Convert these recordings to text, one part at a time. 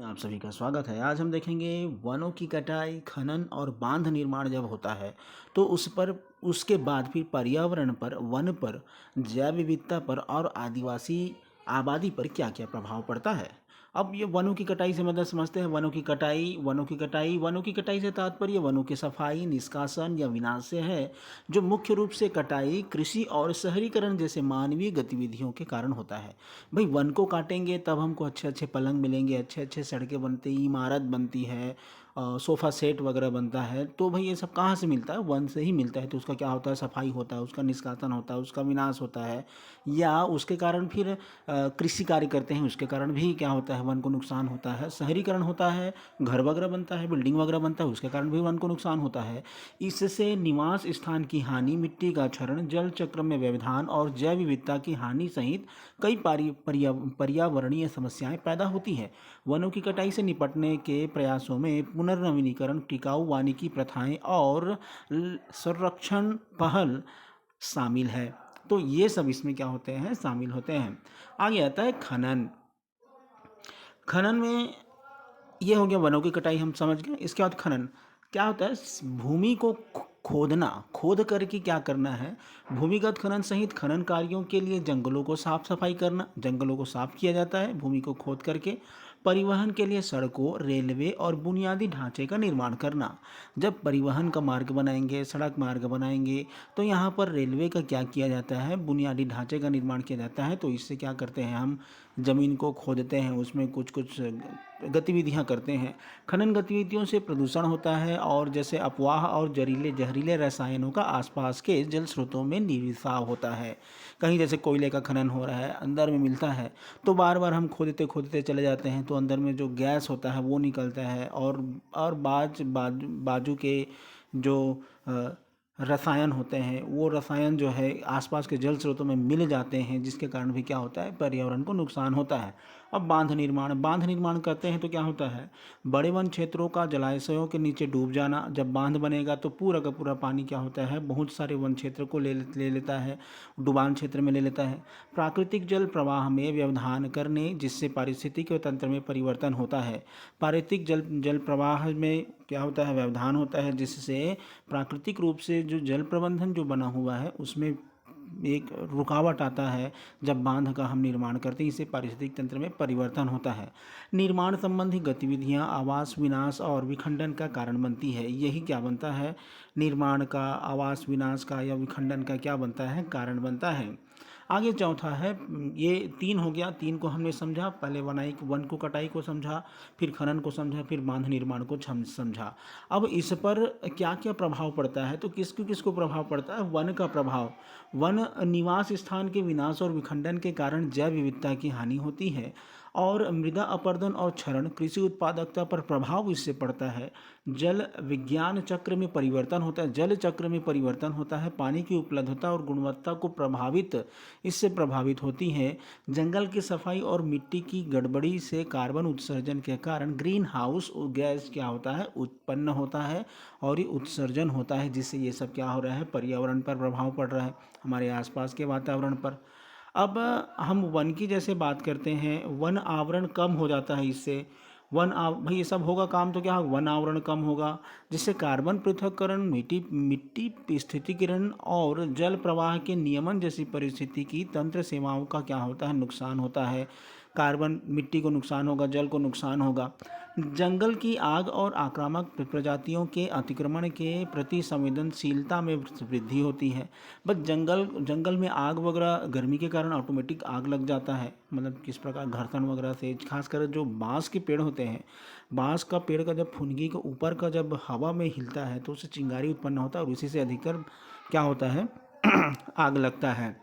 आप सभी का स्वागत है। आज हम देखेंगे वनों की कटाई, खनन और बांध निर्माण जब होता है तो उस पर उसके बाद फिर पर्यावरण पर, वन पर, जैव विविधता पर और आदिवासी आबादी पर क्या-क्या प्रभाव पड़ता है। अब ये वनों की कटाई से मतलब समझते हैं वनों की कटाई से तात्पर्य वनों की सफाई, निष्कासन या विनाश से है, जो मुख्य रूप से कटाई, कृषि और शहरीकरण जैसे मानवीय गतिविधियों के कारण होता है। भाई वन को काटेंगे तब हमको अच्छे अच्छे पलंग मिलेंगे, अच्छे अच्छे सड़कें बनती, इमारत बनती है, सोफ़ा सेट वगैरह बनता है। तो भाई ये सब कहाँ से मिलता है? वन से ही मिलता है। तो उसका क्या होता है? सफाई होता है, उसका निष्कासन होता है, उसका विनाश होता है, या उसके कारण फिर कृषि कार्य करते हैं, उसके कारण भी क्या होता है? वन को नुकसान होता है। शहरीकरण होता है, घर वगैरह बनता है, बिल्डिंग वगैरह बनता है, उसके कारण भी वन को नुकसान होता है। इससे निवास स्थान की हानि, मिट्टी का क्षरण, जल चक्र में व्यवधान और जैव विविधता की हानि सहित कई पर्यावरणीय समस्याएं पैदा होती हैं। वनों की कटाई से निपटने के प्रयासों में पुनर्नवीनीकरण, टिकाऊ वानिकी प्रथाएं और संरक्षण पहल शामिल है। तो ये सब इसमें क्या होते हैं? शामिल होते हैं। आगे आता है खनन। खनन में ये हो गया वनों की कटाई, हम समझ गए। इसके बाद खनन क्या होता है? भूमि को खोदना, खोद करके क्या करना है? भूमिगत खनन सहित खनन कार्यों के लिए जंगलों को साफ सफाई करना, जंगलों को साफ किया जाता है भूमि को खोद करके। परिवहन के लिए सड़कों, रेलवे और बुनियादी ढांचे का निर्माण करना। जब परिवहन का मार्ग बनाएंगे, सड़क मार्ग बनाएंगे, तो यहाँ पर रेलवे का क्या किया जाता है? बुनियादी ढांचे का निर्माण किया जाता है। तो इससे क्या करते हैं? हम ज़मीन को खोदते हैं, उसमें कुछ कुछ गतिविधियां करते हैं। खनन गतिविधियों से प्रदूषण होता है और जैसे अफवाह और जहरीले रसायनों का आसपास के जल स्रोतों में रिसाव होता है। कहीं जैसे कोयले का खनन हो रहा है, अंदर में मिलता है, तो बार बार हम खोदते खोदते चले जाते हैं, तो अंदर में जो गैस होता है वो निकलता है, और बाजू के जो रसायन होते हैं, वो रसायन जो है आसपास के जल स्रोतों में मिल जाते हैं, जिसके कारण भी क्या होता है? पर्यावरण को नुकसान होता है। अब बांध निर्माण करते हैं तो क्या होता है? बड़े वन क्षेत्रों का जलाशयों के नीचे डूब जाना। जब बांध बनेगा तो पूरा का पूरा पानी क्या होता है? बहुत सारे वन क्षेत्र को ले लेता है, डुबान क्षेत्र में ले लेता है। प्राकृतिक जल प्रवाह में व्यवधान करने, जिससे पारिस्थितिक तंत्र में परिवर्तन होता है। प्राकृतिक जल प्रवाह में क्या होता है? व्यवधान होता है, जिससे प्राकृतिक रूप से जो जल प्रबंधन जो बना हुआ है उसमें एक रुकावट आता है। जब बांध का हम निर्माण करते हैं, इससे पारिस्थितिक तंत्र में परिवर्तन होता है। निर्माण संबंधी गतिविधियां आवास विनाश और विखंडन का कारण बनती है। यही क्या बनता है? निर्माण का, आवास विनाश का या विखंडन का क्या बनता है? कारण बनता है। आगे चौथा है, ये तीन हो गया, तीन को हमने समझा। पहले वन को कटाई को समझा, फिर खनन को समझा, फिर बांध निर्माण को समझा। अब इस पर क्या क्या प्रभाव पड़ता है? तो किसको किसको प्रभाव पड़ता है? वन का प्रभाव। वन निवास स्थान के विनाश और विखंडन के कारण जैव विविधता की हानि होती है, और मृदा अपरदन और क्षरण, कृषि उत्पादकता पर प्रभाव इससे पड़ता है। जल विज्ञान चक्र में परिवर्तन होता है, जल चक्र में परिवर्तन होता है। पानी की उपलब्धता और गुणवत्ता को इससे प्रभावित होती है। जंगल की सफाई और मिट्टी की गड़बड़ी से कार्बन उत्सर्जन के कारण ग्रीन हाउस गैस क्या होता है? उत्पन्न होता है, और ये उत्सर्जन होता है, जिससे ये सब क्या हो रहा है? पर्यावरण पर प्रभाव पड़ रहा है, हमारे आसपास के वातावरण पर। अब हम वन की जैसे बात करते हैं, वन आवरण कम हो जाता है इससे। भाई ये सब होगा काम तो क्या होगा? वन आवरण कम होगा, जिससे कार्बन पृथक्करण, मिट्टी मिट्टी स्थितिकीकरण और जल प्रवाह के नियमन जैसी परिस्थिति की तंत्र सेवाओं का क्या होता है? नुकसान होता है। कार्बन, मिट्टी को नुकसान होगा, जल को नुकसान होगा। जंगल की आग और आक्रामक प्रजातियों के अतिक्रमण के प्रति संवेदनशीलता में वृद्धि होती है। बस जंगल में आग वगैरह, गर्मी के कारण ऑटोमेटिक आग लग जाता है। मतलब किस प्रकार? घर्षण वगैरह से। खासकर जो बांस के पेड़ होते हैं, बांस का पेड़ का जब फुनगी के ऊपर का जब हवा में हिलता है तो उससे चिंगारी उत्पन्न होता है, और उसी से अधिकतर क्या होता है? आग लगता है।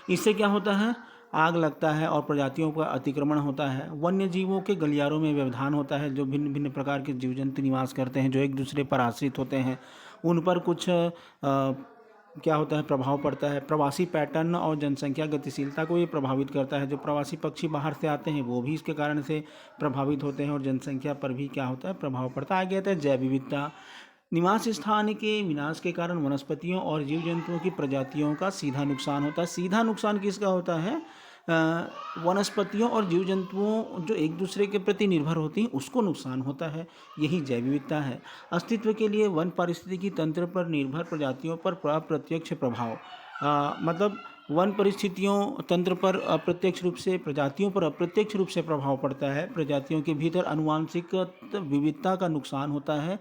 इससे क्या होता है? आग लगता है और प्रजातियों का अतिक्रमण होता है। वन्य जीवों के गलियारों में व्यवधान होता है, जो भिन्न भिन्न प्रकार के जीव जंतु निवास करते हैं, जो एक दूसरे पर आश्रित होते हैं, उन पर कुछ क्या होता है? प्रभाव पड़ता है। प्रवासी पैटर्न और जनसंख्या गतिशीलता को ये प्रभावित करता है। जो प्रवासी पक्षी बाहर से आते हैं वो भी इसके कारण से प्रभावित होते हैं, और जनसंख्या पर भी क्या होता है? प्रभाव पड़ता है। आगे आता है जैव विविधता। निवास स्थान के विनाश के कारण वनस्पतियों और जीव जंतुओं की प्रजातियों का सीधा नुकसान होता है। सीधा नुकसान किसका होता है? वनस्पतियों और जीव जंतुओं जो एक दूसरे के प्रति निर्भर होती हैं उसको नुकसान होता है। यही जैव विविधता है। अस्तित्व के लिए वन पारिस्थितिकी तंत्र पर निर्भर प्रजातियों पर अप्रत्यक्ष प्रभाव, मतलब वन परिस्थितियों तंत्र पर अप्रत्यक्ष रूप से, प्रजातियों पर अप्रत्यक्ष रूप से प्रभाव पड़ता है। प्रजातियों के भीतर आनुवांशिक विविधता का नुकसान होता है।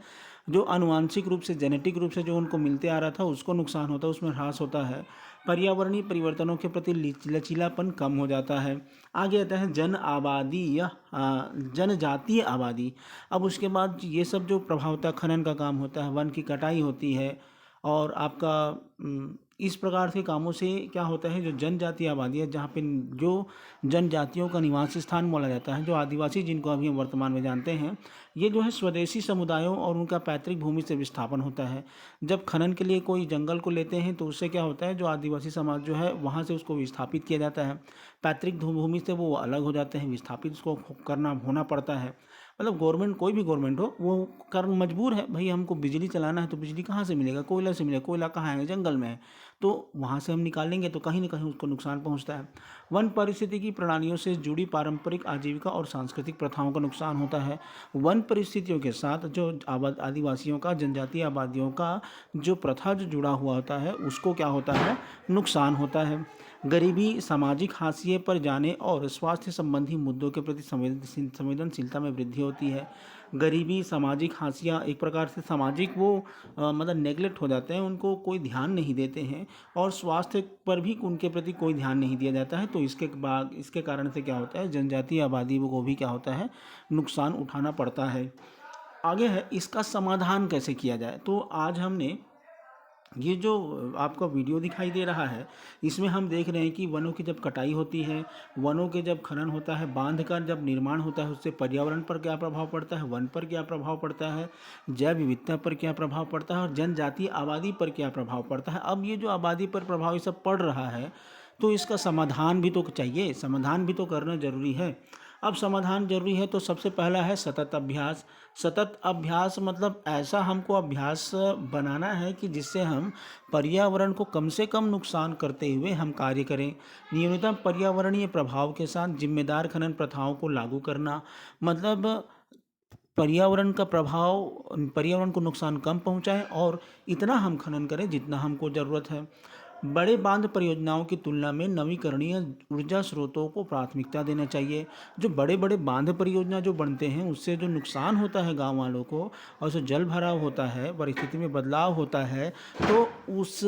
जो आनुवांशिक रूप से, जेनेटिक रूप से जो उनको मिलते आ रहा था उसको नुकसान होता है, उसमें ह्रास होता है। पर्यावरणीय परिवर्तनों के प्रति लचीलापन कम हो जाता है। आगे आता है जन आबादी या जनजातीय आबादी। अब उसके बाद ये सब जो प्रभाव होता है, खनन का काम होता है, वन की कटाई होती है, और आपका इस प्रकार से कामों से क्या होता है, जो जनजातीय आबादी है, जहाँ पे जो जनजातियों का निवास स्थान बोला जाता है, जो आदिवासी जिनको अभी हम वर्तमान में जानते हैं, ये जो है स्वदेशी समुदायों और उनका पैतृक भूमि से विस्थापन होता है। जब खनन के लिए कोई जंगल को लेते हैं तो उससे क्या होता है, जो आदिवासी समाज जो है वहाँ से उसको विस्थापित किया जाता है। पैतृक भूमि से वो अलग हो जाते हैं, विस्थापित उसको करना होना पड़ता है। मतलब गवर्नमेंट, कोई भी गवर्नमेंट हो, वो कर मजबूर है, भाई हमको बिजली चलाना है तो बिजली कहाँ से मिलेगा, कोयला से मिलेगा, कोयला कहाँ है, जंगल में है, तो वहाँ से हम निकालेंगे तो कहीं ना कहीं उसको नुकसान पहुँचता है। वन पारिस्थितिकी प्रणालियों से जुड़ी पारंपरिक आजीविका और सांस्कृतिक प्रथाओं का नुकसान होता है। वन परिस्थितियों के साथ जो आदिवासियों का, जनजातीय आबादियों का जो प्रथा जो जुड़ा हुआ होता है उसको क्या होता है, नुकसान होता है। गरीबी, सामाजिक हाशिए पर जाने और स्वास्थ्य संबंधी मुद्दों के प्रति संवेदनशीलता में वृद्धि होती है। गरीबी, सामाजिक हाशिया, एक प्रकार से सामाजिक वो मतलब नेगलेक्ट हो जाते हैं, उनको कोई ध्यान नहीं देते हैं, और स्वास्थ्य पर भी उनके प्रति कोई ध्यान नहीं दिया जाता है। तो इसके कारण से क्या होता है, जनजातीय आबादी को भी क्या होता है, नुकसान उठाना पड़ता है। आगे है इसका समाधान कैसे किया जाए। तो आज हमने ये जो आपका वीडियो दिखाई दे रहा है, इसमें हम देख रहे हैं कि वनों की जब कटाई होती है, वनों के जब खनन होता है, बांध का जब निर्माण होता है, उससे पर्यावरण पर क्या प्रभाव पड़ता है, वन पर क्या प्रभाव पड़ता है, जैव विविधता पर क्या प्रभाव पड़ता है, और जनजातीय आबादी पर क्या प्रभाव पड़ता है। अब ये जो आबादी पर प्रभाव ये सब पड़ रहा है, तो इसका समाधान भी तो चाहिए, समाधान भी तो करना जरूरी है। अब समाधान जरूरी है तो सबसे पहला है सतत अभ्यास। सतत अभ्यास मतलब ऐसा हमको अभ्यास बनाना है कि जिससे हम पर्यावरण को कम से कम नुकसान करते हुए हम कार्य करें। न्यूनतम पर्यावरणीय प्रभाव के साथ जिम्मेदार खनन प्रथाओं को लागू करना, मतलब पर्यावरण का प्रभाव, पर्यावरण को नुकसान कम पहुंचाएं और इतना हम खनन करें जितना हमको ज़रूरत है। बड़े बांध परियोजनाओं की तुलना में नवीकरणीय ऊर्जा स्रोतों को प्राथमिकता देना चाहिए। जो बड़े बड़े बांध परियोजना जो बनते हैं उससे जो नुकसान होता है गांव वालों को, और जो जल भराव होता है, परिस्थिति में बदलाव होता है, तो उस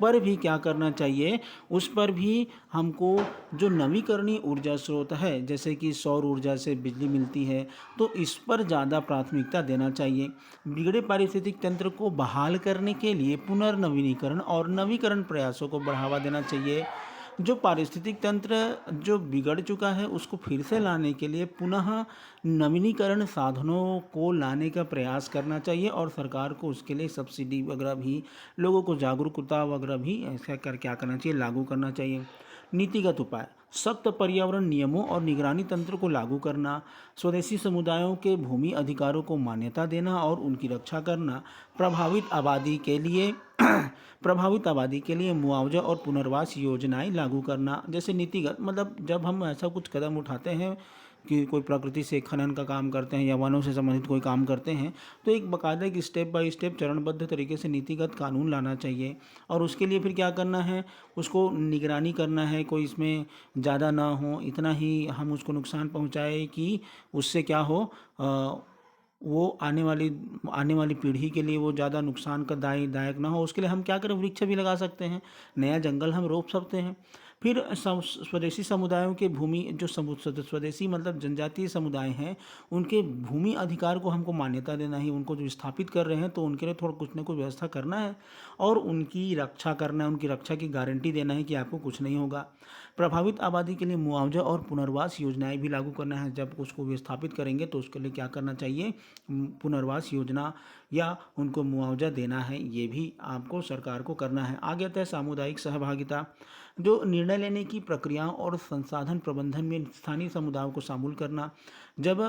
पर भी क्या करना चाहिए, उस पर भी हमको जो नवीकरणीय ऊर्जा स्रोत है, जैसे कि सौर ऊर्जा से बिजली मिलती है, तो इस पर ज़्यादा प्राथमिकता देना चाहिए। बिगड़े पारिस्थितिक तंत्र को बहाल करने के लिए पुनर्नवीनीकरण और नवीकरण प्रयासों को बढ़ावा देना चाहिए। जो पारिस्थितिक तंत्र जो बिगड़ चुका है उसको फिर से लाने के लिए पुनः नवीनीकरण साधनों को लाने का प्रयास करना चाहिए, और सरकार को उसके लिए सब्सिडी वगैरह भी, लोगों को जागरूकता वगैरह भी ऐसा कर क्या करना चाहिए, लागू करना चाहिए। नीतिगत उपाय, सख्त पर्यावरण नियमों और निगरानी तंत्र को लागू करना, स्वदेशी समुदायों के भूमि अधिकारों को मान्यता देना और उनकी रक्षा करना, प्रभावित आबादी के लिए मुआवजा और पुनर्वास योजनाएं लागू करना। जैसे नीतिगत मतलब जब हम ऐसा कुछ कदम उठाते हैं कि कोई प्रकृति से खनन का काम करते हैं या वनों से संबंधित कोई काम करते हैं, तो एक बाकायदा एक स्टेप बाय स्टेप चरणबद्ध तरीके से नीतिगत कानून लाना चाहिए, और उसके लिए फिर क्या करना है, उसको निगरानी करना है, कोई इसमें ज़्यादा ना हो, इतना ही हम उसको नुकसान पहुँचाए कि उससे क्या हो, वो आने वाली पीढ़ी के लिए वो ज़्यादा नुकसान का दायक ना हो। उसके लिए हम क्या करें, वृक्ष भी लगा सकते हैं, नया जंगल हम रोप सकते हैं। फिर स्वदेशी समुदायों के भूमि जो स्वदेशी मतलब जनजातीय समुदाय हैं, उनके भूमि अधिकार को हमको मान्यता देना है। उनको जो स्थापित कर रहे हैं तो उनके लिए थोड़ा कुछ ना कुछ व्यवस्था करना है और उनकी रक्षा करना है, उनकी रक्षा की गारंटी देना है कि आपको कुछ नहीं होगा। प्रभावित आबादी के लिए मुआवजा और पुनर्वास योजनाएं भी लागू करना है। जब उसको विस्थापित करेंगे तो उसके लिए क्या करना चाहिए, पुनर्वास योजना या उनको मुआवजा देना है, ये भी आपको सरकार को करना है। आगे आता है सामुदायिक सहभागिता। जो निर्णय लेने की प्रक्रियाओं और संसाधन प्रबंधन में स्थानीय समुदायों को शामिल करना। जब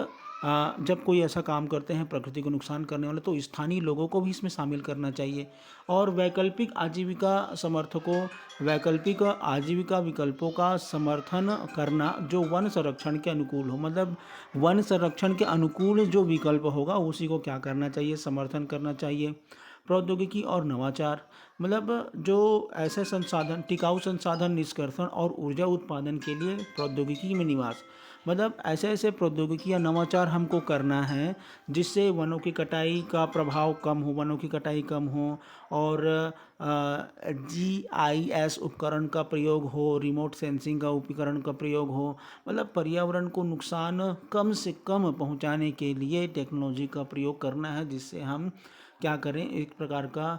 जब कोई ऐसा काम करते हैं प्रकृति को नुकसान करने वाले, तो स्थानीय लोगों को भी इसमें शामिल करना चाहिए। और वैकल्पिक आजीविका समर्थकों वैकल्पिक आजीविका विकल्पों का समर्थन करना जो वन संरक्षण के अनुकूल हो, मतलब वन संरक्षण के अनुकूल जो विकल्प होगा उसी को क्या करना चाहिए, समर्थन करना चाहिए। प्रौद्योगिकी और नवाचार, मतलब जो ऐसे संसाधन टिकाऊ संसाधन निष्कर्षण और ऊर्जा उत्पादन के लिए प्रौद्योगिकी में निवास, मतलब ऐसे ऐसे प्रौद्योगिकी या नवाचार हमको करना है जिससे वनों की कटाई का प्रभाव कम हो, वनों की कटाई कम हो, और GIS उपकरण का प्रयोग हो, रिमोट सेंसिंग का उपकरण का प्रयोग हो, मतलब पर्यावरण को नुकसान कम से कम पहुंचाने के लिए टेक्नोलॉजी का प्रयोग करना है, जिससे हम क्या करें, एक प्रकार का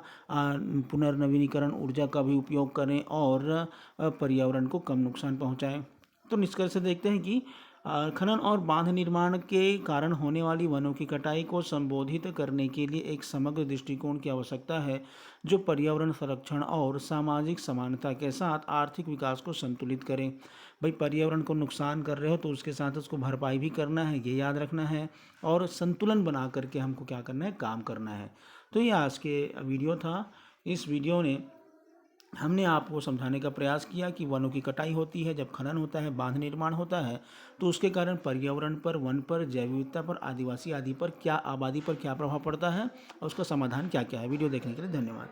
पुनर्नवीनीकरण ऊर्जा का भी उपयोग करें और पर्यावरण को कम नुकसान पहुंचाएं। तो निष्कर्ष से देखते हैं कि खनन और बांध निर्माण के कारण होने वाली वनों की कटाई को संबोधित करने के लिए एक समग्र दृष्टिकोण की आवश्यकता है जो पर्यावरण संरक्षण और सामाजिक समानता के साथ आर्थिक विकास को संतुलित करे। भाई पर्यावरण को नुकसान कर रहे हो तो उसके साथ उसको भरपाई भी करना है, ये याद रखना है, और संतुलन बना करके हमको क्या करना है, काम करना है। तो ये आज के वीडियो था। इस वीडियो ने हमने आपको समझाने का प्रयास किया कि वनों की कटाई होती है जब खनन होता है, बांध निर्माण होता है, तो उसके कारण पर्यावरण पर, वन पर, जैव विविधता पर, आदिवासी आदि पर क्या, आबादी पर क्या प्रभाव पड़ता है और उसका समाधान क्या क्या है। वीडियो देखने के लिए धन्यवाद।